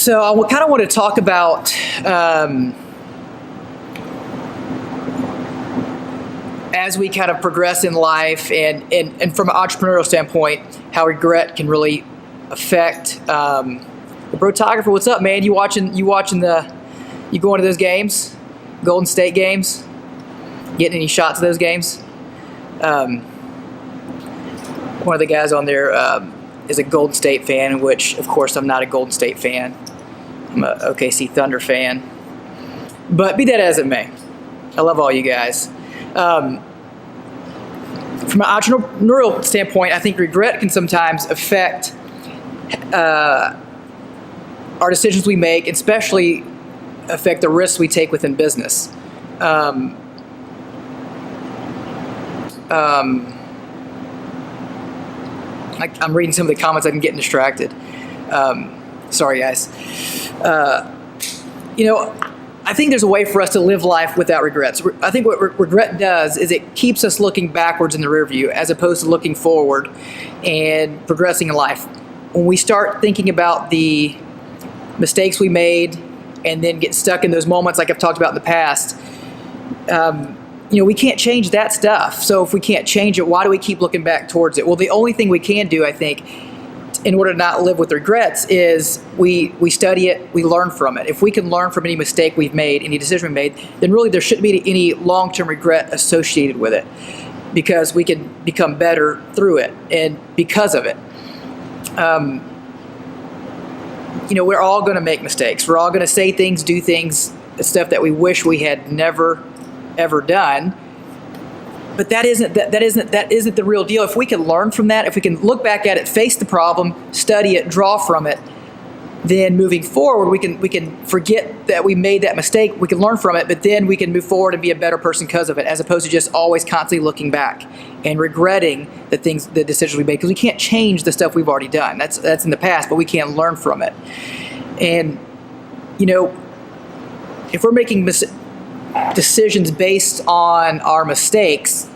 So I kind of want to talk about as we kind of progress in life and from an entrepreneurial standpoint, how regret can really affect the Brotographer. What's up, man? You going to those games, Golden State games? Getting any shots of those games? One of the guys on there is a Golden State fan, which of course I'm not a Golden State fan. I'm a OKC Thunder fan. But be that as it may, I love all you guys. From an entrepreneurial standpoint, I think regret can sometimes affect our decisions we make, and especially affect the risks we take within business. I'm reading some of the comments. I'm getting distracted. Sorry, guys. I think there's a way for us to live life without regrets. I think what regret does is it keeps us looking backwards in the rear view as opposed to looking forward and progressing in life. When we start thinking about the mistakes we made and then get stuck in those moments like I've talked about in the past, we can't change that stuff. So if we can't change it, why do we keep looking back towards it? Well, the only thing we can do, I think, in order to not live with regrets is we study it, we learn from it. If we can learn from any mistake we've made, any decision we made, then really there shouldn't be any long-term regret associated with it, because we can become better through it and because of it. We're all going to make mistakes. We're all going to say things, do things, stuff that we wish we had never ever done. But that isn't the real deal. If we can learn from that, if we can look back at it, face the problem, study it, draw from it, then moving forward, we can forget that we made that mistake. We can learn from it, but then we can move forward and be a better person because of it, as opposed to just always constantly looking back and regretting the decisions we made, because we can't change the stuff we've already done. That's in the past, but we can't learn from it. And if we're making decisions based on our mistakes,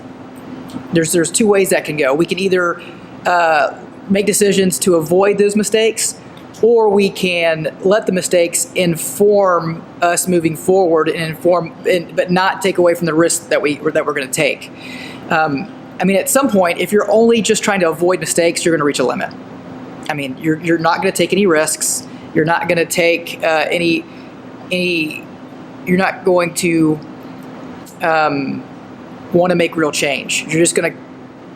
there's two ways that can go. We can either make decisions to avoid those mistakes, or we can let the mistakes inform us moving forward but not take away from the risk that we're going to take. At some point, if you're only just trying to avoid mistakes, you're going to reach a limit. You're not going to take any risks. You're not going to take any. You're not going to want to make real change. You're just going to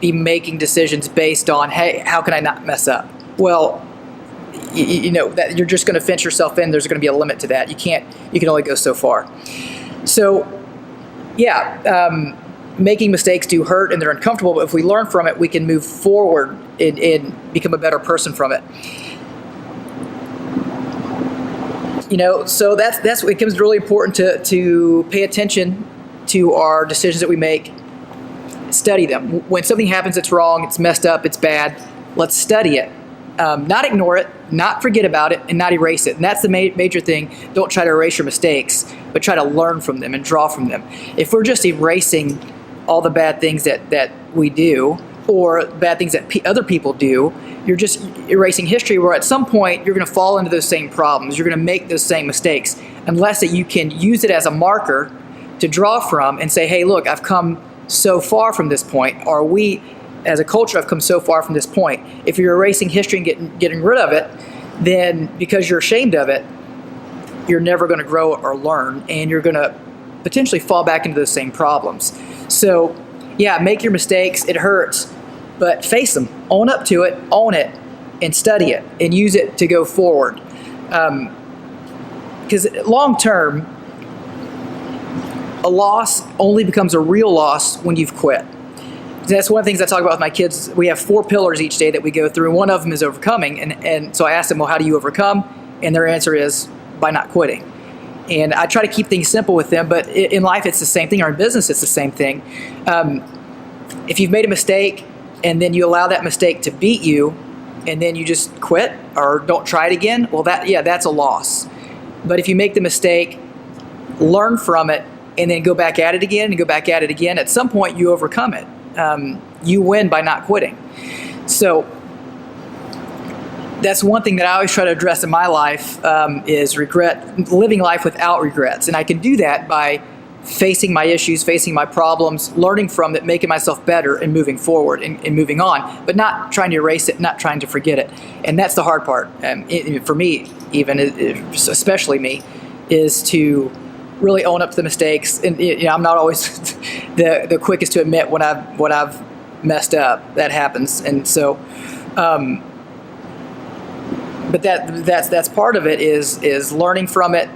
be making decisions based on, hey, how can I not mess up? Well, that you're just going to fence yourself in. There's going to be a limit to that. You can only go so far. So, making mistakes do hurt and they're uncomfortable, but if we learn from it, we can move forward and become a better person from it. So that's what it becomes really important to pay attention to our decisions that we make. Study them. When something happens that's wrong, it's messed up, it's bad, let's study it. Not ignore it, not forget about it, and not erase it. And that's the major thing. Don't try to erase your mistakes, but try to learn from them and draw from them. If we're just erasing all the bad things that we do, or bad things that other people do, you're just erasing history, where at some point you're going to fall into those same problems. You're going to make those same mistakes, unless that you can use it as a marker to draw from and say, hey, look, I've come so far from this point, or we as a culture have come so far from this point. If you're erasing history and getting rid of it, then because you're ashamed of it, you're never going to grow or learn, and you're going to potentially fall back into those same problems. So, make your mistakes. It hurts, but face them, own up to it, own it, and study it, and use it to go forward. Because long term, a loss only becomes a real loss when you've quit. That's one of the things I talk about with my kids. We have 4 pillars each day that we go through, and one of them is overcoming. And so I ask them, well, how do you overcome? And their answer is by not quitting. And I try to keep things simple with them, but in life it's the same thing, or in business it's the same thing. If you've made a mistake and then you allow that mistake to beat you, and then you just quit or don't try it again, well, that's a loss. But if you make the mistake, learn from it, and then go back at it again and go back at it again, at some point you overcome it. You win by not quitting. So that's one thing that I always try to address in my life, is living life without regrets. And I can do that by facing my issues, facing my problems, learning from it, making myself better, and moving forward and moving on, but not trying to erase it, not trying to forget it. And that's the hard part. For me, even, especially me, is to really own up to the mistakes. And I'm not always the quickest to admit when I've messed up. That happens. And so, but that's part of it, is learning from it,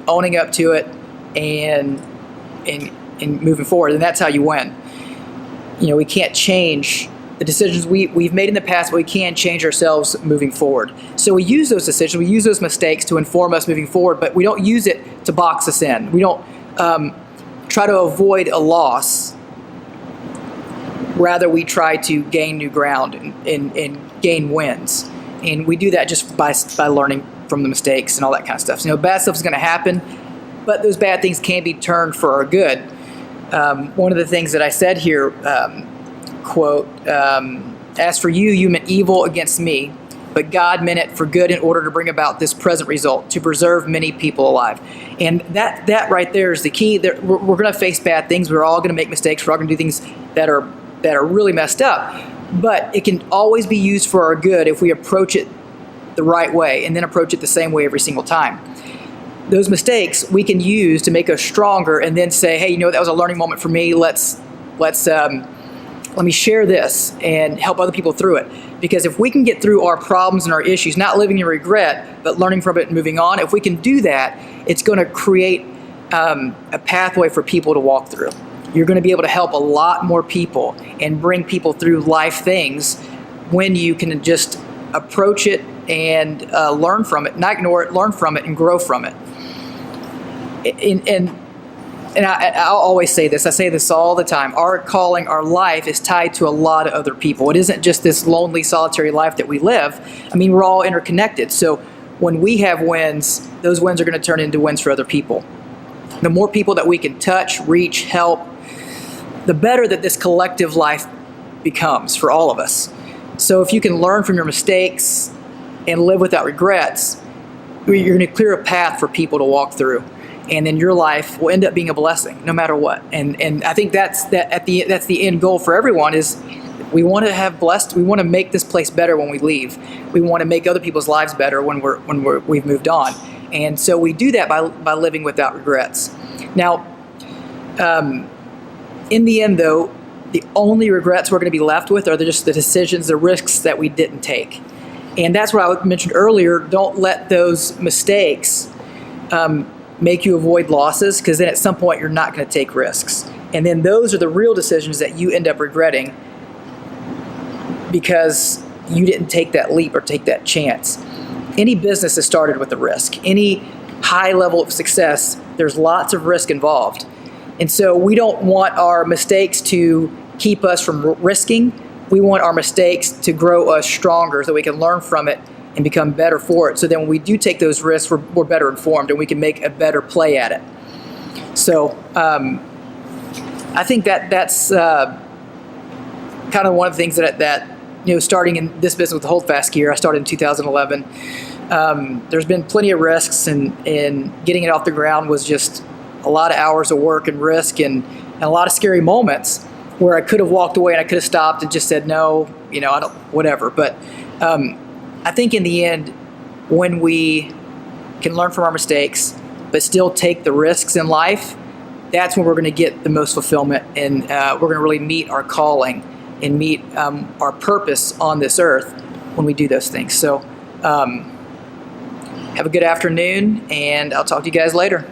owning up to it, and moving forward. And that's how you win. We can't change the decisions we've made in the past, but we can change ourselves moving forward. So we use those decisions, we use those mistakes to inform us moving forward, but we don't use it to box us in. We don't try to avoid a loss. Rather, we try to gain new ground and gain wins. And we do that just by learning from the mistakes and all that kind of stuff. So, bad stuff is going to happen, but those bad things can be turned for our good. One of the things that I said here, quote, "As for you, you meant evil against me, but God meant it for good in order to bring about this present result, to preserve many people alive." And that right there is the key. We're going to face bad things. We're all going to make mistakes. We're all going to do things that are really messed up. But it can always be used for our good if we approach it the right way, and then approach it the same way every single time. Those mistakes we can use to make us stronger, and then say, hey, that was a learning moment for me. Let me share this and help other people through it. Because if we can get through our problems and our issues, not living in regret, but learning from it and moving on, if we can do that, it's going to create a pathway for people to walk through. You're going to be able to help a lot more people and bring people through life things when you can just approach it and learn from it, not ignore it, learn from it and grow from it. And I'll always say this. I say this all the time. Our calling, our life is tied to a lot of other people. It isn't just this lonely, solitary life that we live. We're all interconnected. So when we have wins, those wins are going to turn into wins for other people. The more people that we can touch, reach, help, the better that this collective life becomes for all of us. So if you can learn from your mistakes and live without regrets, you're going to clear a path for people to walk through. And then your life will end up being a blessing, no matter what. And I think that's the end goal for everyone. Is we want to have blessed. We want to make this place better when we leave. We want to make other people's lives better when we've moved on. And so we do that by living without regrets. Now, in the end, though, the only regrets we're going to be left with are just the decisions, the risks that we didn't take. And that's what I mentioned earlier. Don't let those mistakes make you avoid losses, because then at some point you're not going to take risks. And then those are the real decisions that you end up regretting because you didn't take that leap or take that chance. Any business is started with a risk. Any high level of success, there's lots of risk involved. And so we don't want our mistakes to keep us from risking. We want our mistakes to grow us stronger so we can learn from it and become better for it. So then when we do take those risks, we're better informed and we can make a better play at it. So I think that's kind of one of the things that starting in this business with the Holdfast gear, I started in 2011. There's been plenty of risks, and getting it off the ground was just a lot of hours of work and risk, and a lot of scary moments where I could have walked away and I could have stopped and just said, no, I don't, whatever. But I think in the end, when we can learn from our mistakes, but still take the risks in life, that's when we're going to get the most fulfillment, and we're going to really meet our calling and meet our purpose on this earth when we do those things. So have a good afternoon, and I'll talk to you guys later.